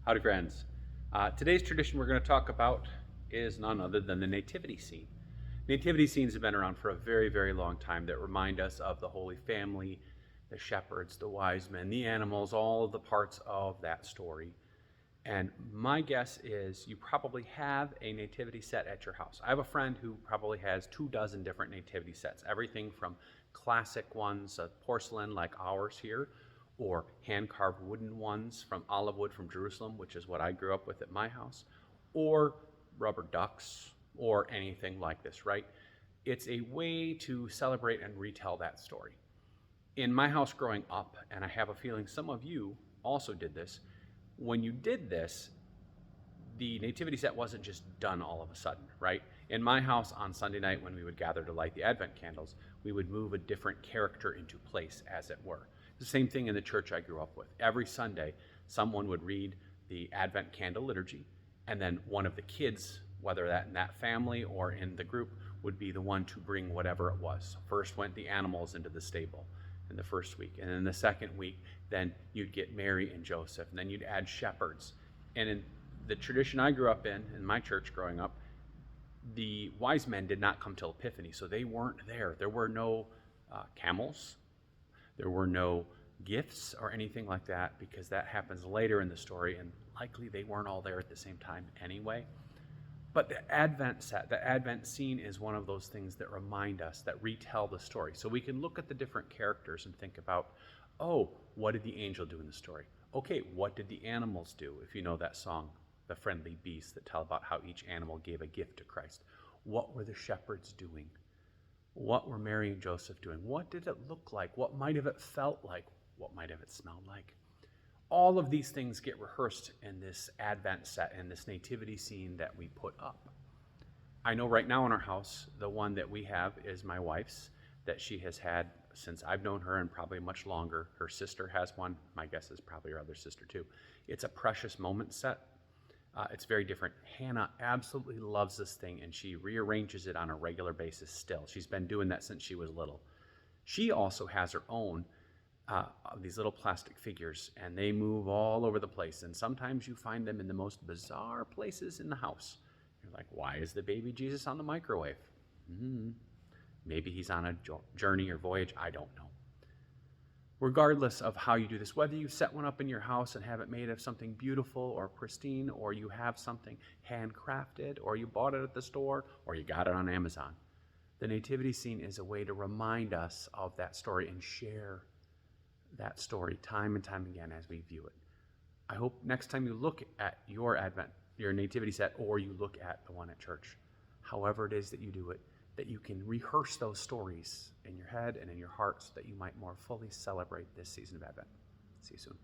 Howdy, friends. Today's tradition we're going to talk about is none other than the nativity scene. Nativity scenes have been around for a very, very long time that remind us of the Holy Family, the shepherds, the wise men, the animals, all of the parts of that story. And my guess is you probably have a nativity set at your house. I have a friend who probably has 24 different nativity sets, everything from classic ones, porcelain like ours here, or hand-carved wooden ones from olive wood from Jerusalem, which is what I grew up with at my house, or rubber ducks, or anything like this, right? It's a way to celebrate and retell that story. In my house growing up, and I have a feeling some of you also did this, when you did this, the nativity set wasn't just done all of a sudden, right? In my house on Sunday night when we would gather to light the Advent candles, we would move a different character into place, as it were. The same thing in the church I grew up with. Every Sunday, someone would read the Advent candle liturgy, and then one of the kids, whether that in that family or in the group, would be the one to bring whatever it was. First went the animals into the stable in the first week, and in the second week, then you'd get Mary and Joseph, and then you'd add shepherds. And in the tradition I grew up in my church growing up, the wise men did not come till Epiphany, so they weren't there. There were no camels. There were no gifts or anything like that, because that happens later in the story, and likely they weren't all there at the same time anyway. But the Advent set, the Advent scene is one of those things that remind us, that retell the story. So we can look at the different characters and think about, oh, what did the angel do in the story? Okay, what did the animals do? If you know that song, The Friendly Beasts, that tell about how each animal gave a gift to Christ. What were the shepherds doing? What were Mary and Joseph doing? What did it look like? What might have it felt like? What might have it smelled like? All of these things get rehearsed in this Advent set, in this nativity scene that we put up. I know right now in our house, the one that we have is my wife's, that she has had since I've known her, and probably much longer. Her sister has one. My guess is probably her other sister too. It's a Precious Moment set. It's very different. Hannah absolutely loves this thing, and she rearranges it on a regular basis still. She's been doing that since she was little. She also has her own of these little plastic figures, and they move all over the place, and sometimes you find them in the most bizarre places in the house. You're like, why is the baby Jesus on the microwave? Maybe he's on a journey or voyage, I don't know. Regardless of how you do this, whether you set one up in your house and have it made of something beautiful or pristine, or you have something handcrafted, or you bought it at the store, or you got it on Amazon, the nativity scene is a way to remind us of that story and share that story time and time again as we view it. I hope next time you look at your Advent, your nativity set, or you look at the one at church, however it is that you do it, that you can rehearse those stories in your head and in your heart so that you might more fully celebrate this season of Advent. See you soon.